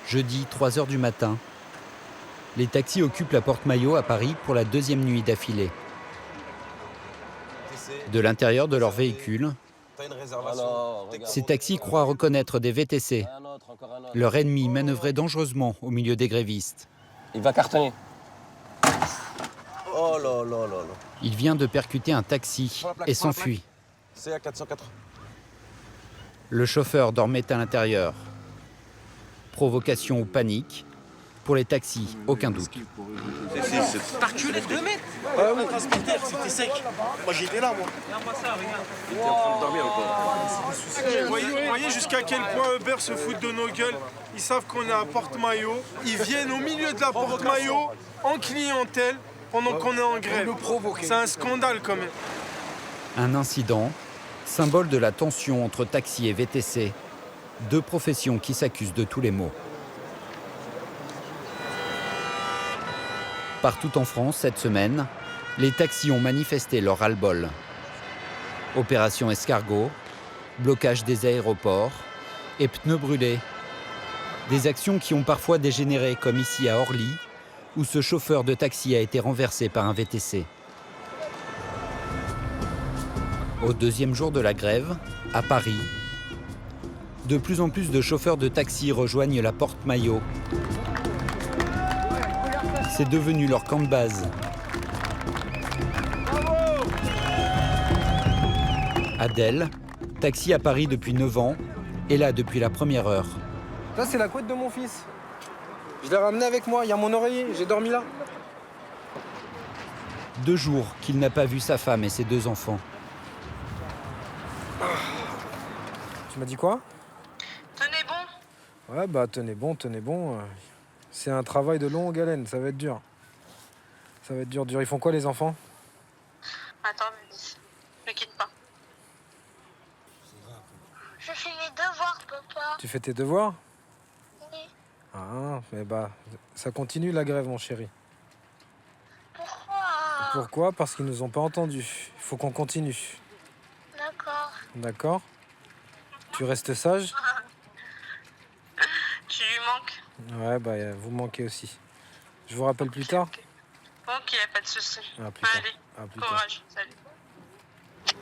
Jeudi, 3 heures du matin. Les taxis occupent la porte Maillot à Paris pour la deuxième nuit d'affilée. De l'intérieur de leur véhicule, ces taxis croient reconnaître des VTC. Leur ennemi manœuvrait dangereusement au milieu des grévistes. Il va cartonner. Oh là là là là. Il vient de percuter un taxi et s'enfuit. C'est à 404. Le chauffeur dormait à l'intérieur. Provocation ou panique? Pour les taxis, aucun doute. T'as reculé de 2 mètres. Ah oui, transporteur, c'était sec. Moi j'étais là, moi. Il était en train de dormir encore. Vous voyez jusqu'à quel point Uber se fout de nos gueules. Ils savent qu'on est à Porte-Maillot. Ils viennent au milieu de la Porte-Maillot en clientèle pendant qu'on est en grève. C'est un scandale quand même. Un incident, symbole de la tension entre taxi et VTC. Deux professions qui s'accusent de tous les maux. Partout en France, cette semaine, les taxis ont manifesté leur ras-le-bol. Opération escargot, blocage des aéroports et pneus brûlés. Des actions qui ont parfois dégénéré, comme ici à Orly, où ce chauffeur de taxi a été renversé par un VTC. Au deuxième jour de la grève, à Paris, de plus en plus de chauffeurs de taxi rejoignent la porte Maillot. C'est devenu leur camp de base. Adèle, taxi à Paris depuis 9 ans, est là depuis la première heure. Ça, c'est la couette de mon fils. Je l'ai ramené avec moi, il y a mon oreiller, j'ai dormi là. 2 jours qu'il n'a pas vu sa femme et ses 2 enfants. Tu m'as dit quoi? Tenez bon. Ouais, bah tenez bon. C'est un travail de longue haleine, ça va être dur. Ça va être dur. Ils font quoi les enfants? Attends, Denis. Ne quitte pas. Je fais les devoirs, papa. Tu fais tes devoirs? Oui. Ah, mais bah, ça continue la grève, mon chéri. Pourquoi? Pourquoi? Parce qu'ils nous ont pas entendus. Il faut qu'on continue. D'accord. D'accord? Tu restes sage? Tu lui manques? Ouais, bah vous manquez aussi. Je vous rappelle plus tard? Ok, pas de soucis. Ah, plus tard. Allez, Ah, plus tard. courage. Salut.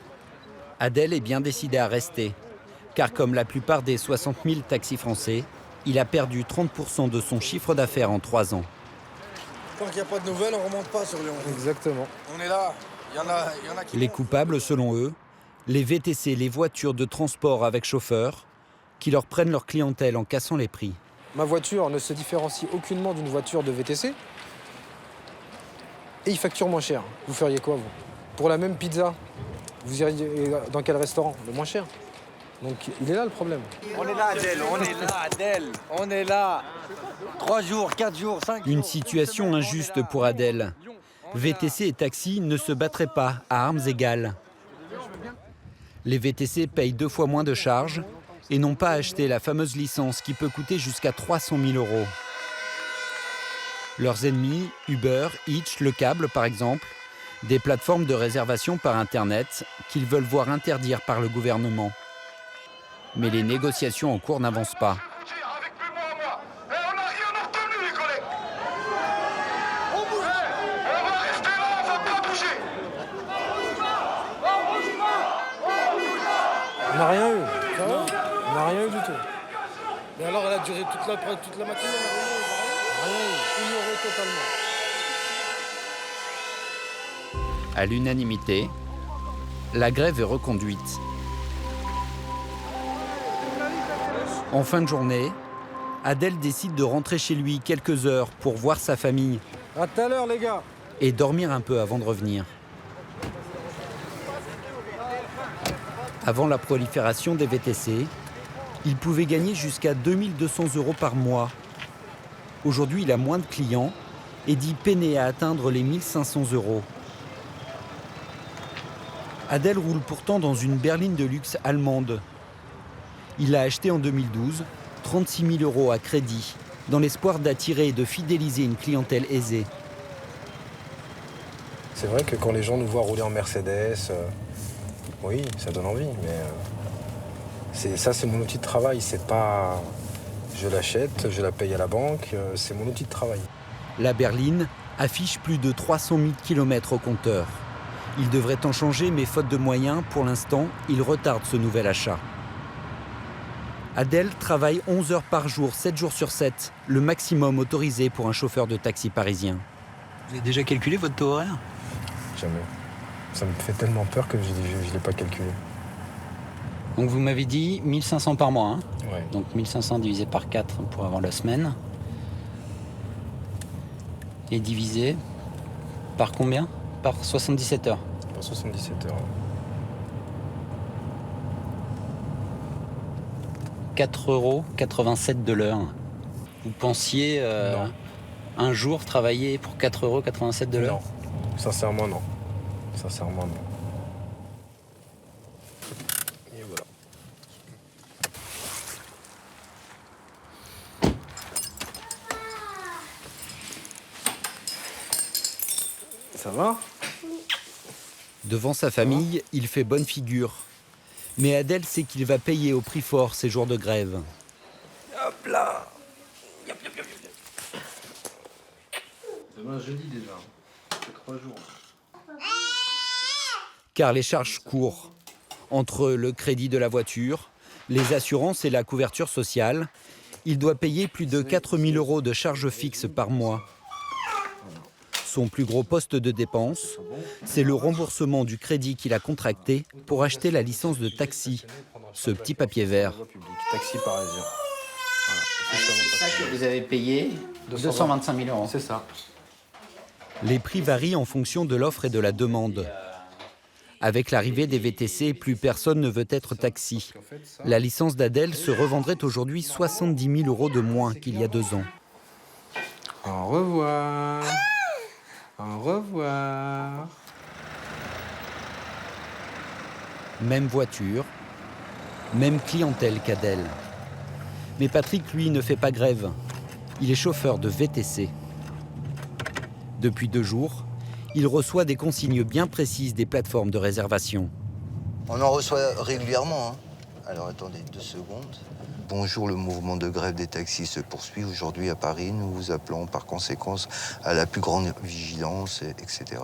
Adèle est bien décidé à rester, car comme la plupart des 60 000 taxis français, il a perdu 30% de son chiffre d'affaires en 3 ans. Tant qu'il n'y a pas de nouvelles, on ne remonte pas sur Lyon. Exactement. On est là, il y en a qui... Les coupables, selon eux, les VTC, les voitures de transport avec chauffeur, qui leur prennent leur clientèle en cassant les prix. Ma voiture ne se différencie aucunement d'une voiture de VTC. Et ils facturent moins cher. Vous feriez quoi, vous? Pour la même pizza, vous iriez dans quel restaurant? Le moins cher. Donc il est là le problème. On est là, Adèle, on est là. 3 jours, 4 jours, 5 jours. Une situation injuste pour Adèle. VTC et taxi ne se battraient pas à armes égales. Les VTC payent 2 fois moins de charges et n'ont pas acheté la fameuse licence qui peut coûter jusqu'à 300 000 €. Leurs ennemis, Uber, Hitch, Le Câble par exemple, des plateformes de réservation par Internet qu'ils veulent voir interdire par le gouvernement. Mais les négociations en cours n'avancent pas. On n'a rien eu. Ça va? On n'a rien eu du tout. Mais alors, elle a duré toute la matinée. Rien eu. Ignoré totalement. À l'unanimité, la grève est reconduite. En fin de journée, Adèle décide de rentrer chez lui quelques heures pour voir sa famille À tout à l'heure, les gars. et dormir un peu avant de revenir. Avant la prolifération des VTC, il pouvait gagner jusqu'à 2 200 € par mois. Aujourd'hui, il a moins de clients et dit peiner à atteindre les 1 500 €. Adèle roule pourtant dans une berline de luxe allemande. Il l'a achetée en 2012, 36 000 € à crédit, dans l'espoir d'attirer et de fidéliser une clientèle aisée. C'est vrai que quand les gens nous voient rouler en Mercedes, oui, ça donne envie, mais c'est mon outil de travail, c'est pas Je l'achète, je la paye à la banque, c'est mon outil de travail. La berline affiche plus de 300 000 km au compteur. Il devrait en changer, mais faute de moyens, pour l'instant, il retarde ce nouvel achat. Adel travaille 11 heures par jour, 7 jours sur 7, le maximum autorisé pour un chauffeur de taxi parisien. Vous avez déjà calculé votre taux horaire ? Jamais. Ça me fait tellement peur que je ne l'ai pas calculé. Donc vous m'avez dit 1500 par mois, hein ? Ouais. Donc 1500 divisé par 4 pour avoir la semaine. Et divisé par combien ? Par 77 heures. Par 77 heures. 4,87 € de l'heure. Vous pensiez un jour travailler pour 4,87 € de l'heure ? Non, sincèrement non. Sincèrement non. Et voilà. Ça va ? Devant sa famille, il fait bonne figure. Mais Adel sait qu'il va payer au prix fort ses jours de grève. Hop là. Demain jeudi déjà. C'est 3 jours. Car les charges courent. Entre le crédit de la voiture, les assurances et la couverture sociale, il doit payer plus de 4 000 € de charges fixes par mois. Son plus gros poste de dépense, c'est le remboursement du crédit qu'il a contracté pour acheter la licence de taxi, ce petit papier vert. Taxi parisien. Voilà. C'est ça que vous avez payé 225 000 €. C'est ça. Les prix varient en fonction de l'offre et de la demande. Avec l'arrivée des VTC, plus personne ne veut être taxi. La licence d'Adel se revendrait aujourd'hui 70 000 € de moins qu'il y a 2 ans. Au revoir. Au revoir. Même voiture, même clientèle qu'Adel. Mais Patrick, lui, ne fait pas grève. Il est chauffeur de VTC. Depuis 2 jours, il reçoit des consignes bien précises des plateformes de réservation. On en reçoit régulièrement. Hein. Alors attendez 2 secondes. Bonjour, le mouvement de grève des taxis se poursuit aujourd'hui à Paris. Nous vous appelons par conséquence à la plus grande vigilance, etc.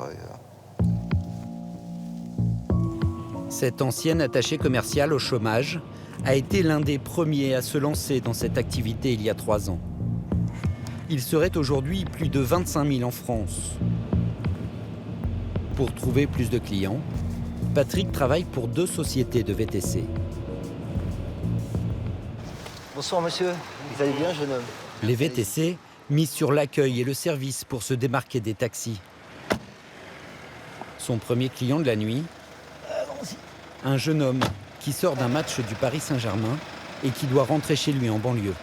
Cet ancien attaché commercial au chômage a été l'un des premiers à se lancer dans cette activité il y a 3 ans. Il serait aujourd'hui plus de 25 000 en France. Pour trouver plus de clients, Patrick travaille pour 2 sociétés de VTC. Bonsoir monsieur, vous allez bien jeune homme? Les VTC misent sur l'accueil et le service pour se démarquer des taxis. Son premier client de la nuit, un jeune homme qui sort d'un match du Paris Saint-Germain et qui doit rentrer chez lui en banlieue.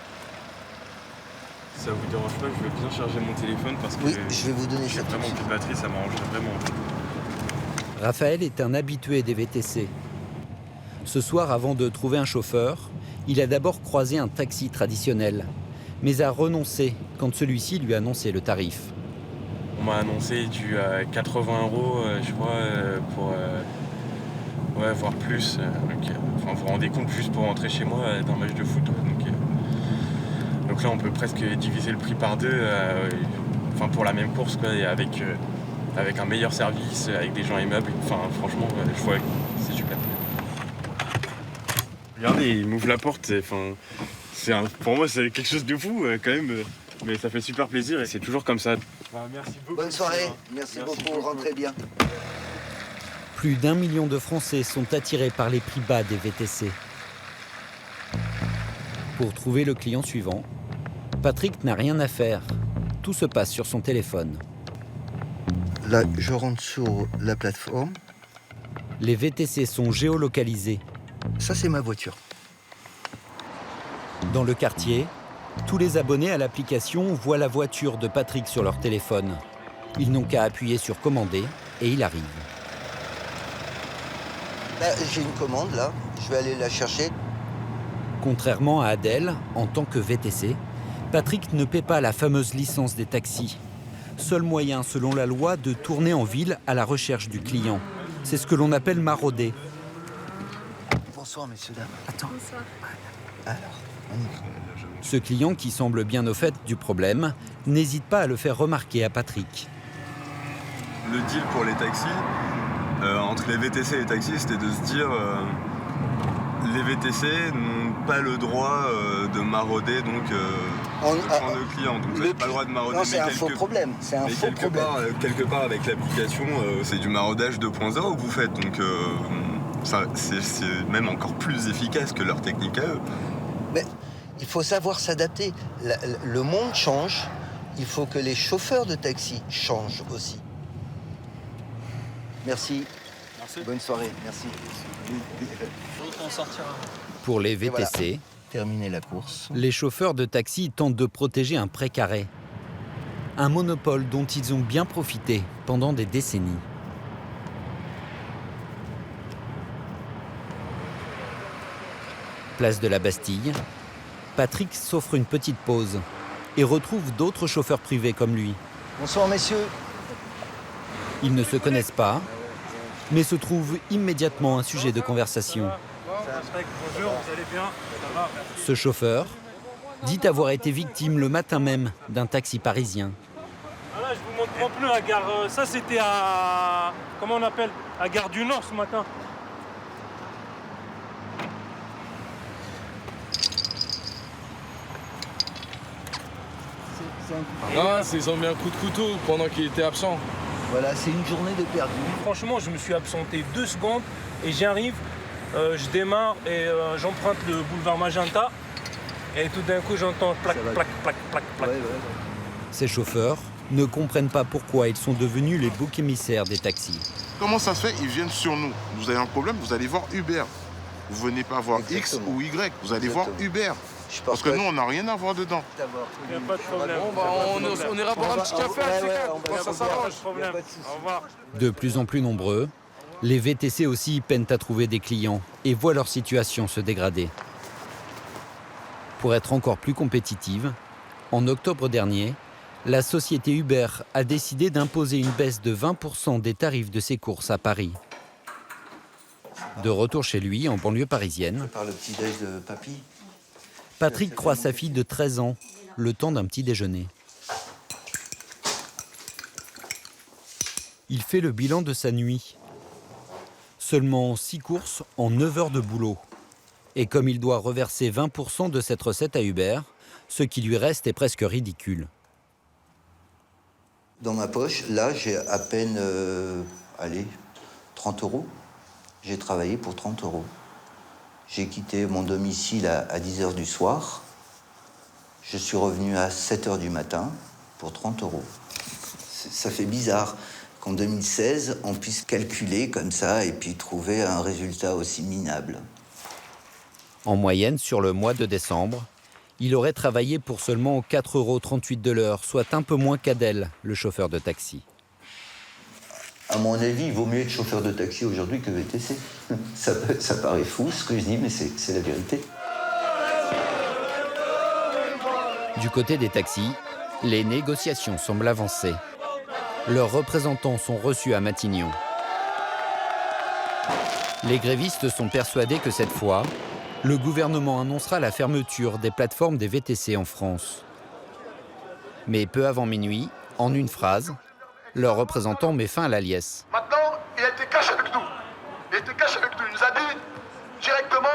Ça vous dérange pas, je veux bien charger mon téléphone parce que oui, je vais vous donner ça. Vraiment plus de batterie, ça m'arrangerait vraiment. Raphaël est un habitué des VTC. Ce soir, avant de trouver un chauffeur, il a d'abord croisé un taxi traditionnel, mais a renoncé quand celui-ci lui a annoncé le tarif. On m'a annoncé du 80 €, je crois, pour voire plus. Vous vous rendez compte, juste pour rentrer chez moi d'un match de foot. Donc là, on peut presque diviser le prix par 2, pour la même course, quoi, et avec un meilleur service, avec des gens aimables. Franchement, je vois, c'est super. Regardez, il m'ouvre la porte. Pour moi, c'est quelque chose de fou, quand même. Mais ça fait super plaisir et c'est toujours comme ça. Merci beaucoup. Bonne soirée, merci beaucoup, rentrez bien. Plus d'1 million de Français sont attirés par les prix bas des VTC. Pour trouver le client suivant, Patrick n'a rien à faire. Tout se passe sur son téléphone. Là, je rentre sur la plateforme. Les VTC sont géolocalisés. Ça, c'est ma voiture. Dans le quartier, tous les abonnés à l'application voient la voiture de Patrick sur leur téléphone. Ils n'ont qu'à appuyer sur commander et il arrive. Là, j'ai une commande, là. Je vais aller la chercher. Contrairement à Adel, en tant que VTC, Patrick ne paie pas la fameuse licence des taxis. Seul moyen, selon la loi, de tourner en ville à la recherche du client. C'est ce que l'on appelle marauder. Bonsoir, messieurs, dames. Attends. Bonsoir. Alors, on y va. Ce client, qui semble bien au fait du problème, n'hésite pas à le faire remarquer à Patrick. Le deal pour les taxis, entre les VTC et les taxis, c'était de se dire les VTC n'ont pas le droit de marauder donc le client. Donc vous n'avez pas le droit de marauder. Non, c'est un faux problème. C'est un faux problème. Quelque part avec l'application, c'est du maraudage 2.0 que vous faites. Donc c'est même encore plus efficace que leur technique à eux. Mais il faut savoir s'adapter. Le monde change. Il faut que les chauffeurs de taxi changent aussi. Merci. Bonne soirée. Merci. Pour les VTC, voilà. Terminer la course. Les chauffeurs de taxi tentent de protéger un précaré. Un monopole dont ils ont bien profité pendant des décennies. Place de la Bastille, Patrick s'offre une petite pause et retrouve d'autres chauffeurs privés comme lui. Bonsoir messieurs. Ils ne se connaissent pas, mais se trouvent immédiatement un sujet de conversation. Bonjour, vous allez bien? Ça va? Ce chauffeur dit avoir été victime le matin même d'un taxi parisien. Ah là, je vous montre mon pneu à gare. Ça, c'était à. Comment on appelle? À Gare du Nord ce matin. Non, ils ont mis un coup de couteau pendant qu'il était absent. Voilà, c'est une journée de perdu. Franchement, je me suis absenté 2 secondes et j'arrive, je démarre et j'emprunte le boulevard Magenta et tout d'un coup j'entends plac, plac, plac, plac, plac. Ouais. Ces chauffeurs ne comprennent pas pourquoi ils sont devenus les boucs émissaires des taxis. Comment ça se fait? Ils viennent sur nous. Vous avez un problème, vous allez voir Uber. Vous venez pas voir X ou Y, vous allez voir Uber. Parce que nous, on n'a rien à voir dedans. Il n'y a pas de problème. Bon, bah, on ira boire un petit café à C4. Ça s'arrange. Au revoir. De plus en plus nombreux, les VTC aussi peinent à trouver des clients et voient leur situation se dégrader. Pour être encore plus compétitive, en octobre dernier, la société Uber a décidé d'imposer une baisse de 20% des tarifs de ses courses à Paris. De retour chez lui, en banlieue parisienne, Par le petit-déj de papy. Patrick croise sa fille de 13 ans, le temps d'un petit déjeuner. Il fait le bilan de sa nuit. Seulement 6 courses en 9 heures de boulot. Et comme il doit reverser 20% de cette recette à Uber, ce qui lui reste est presque ridicule. Dans ma poche, là, j'ai à peine, 30 €. J'ai travaillé pour 30 €. J'ai quitté mon domicile à 10 h du soir. Je suis revenu à 7 h du matin pour 30 €. Ça fait bizarre qu'en 2016, on puisse calculer comme ça et puis trouver un résultat aussi minable. En moyenne, sur le mois de décembre, il aurait travaillé pour seulement 4,38 € de l'heure, soit un peu moins qu'Adèle, le chauffeur de taxi. À mon avis, il vaut mieux être chauffeur de taxi aujourd'hui que VTC. Ça paraît fou ce que je dis, mais c'est la vérité. Du côté des taxis, les négociations semblent avancer. Leurs représentants sont reçus à Matignon. Les grévistes sont persuadés que cette fois, le gouvernement annoncera la fermeture des plateformes des VTC en France. Mais peu avant minuit, en une phrase, leur représentant met fin à la liesse. Maintenant, il a été cash avec nous. Il nous a dit directement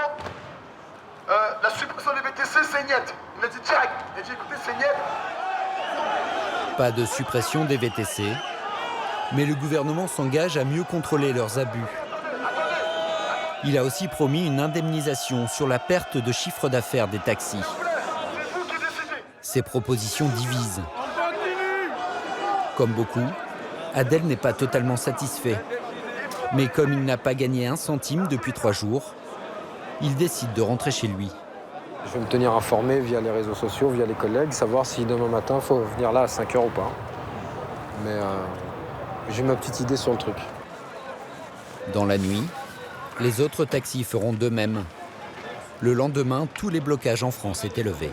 la suppression des VTC, c'est niet. Il a dit direct. Il a dit écoutez, c'est niet. Pas de suppression des VTC, mais le gouvernement s'engage à mieux contrôler leurs abus. Il a aussi promis une indemnisation sur la perte de chiffre d'affaires des taxis. Ces propositions divisent. Comme beaucoup, Adèle n'est pas totalement satisfait. Mais comme il n'a pas gagné un centime depuis 3 jours, il décide de rentrer chez lui. Je vais me tenir informé via les réseaux sociaux, via les collègues, savoir si demain matin, il faut venir là à 5 h ou pas. Mais j'ai ma petite idée sur le truc. Dans la nuit, les autres taxis feront de même. Le lendemain, tous les blocages en France étaient levés.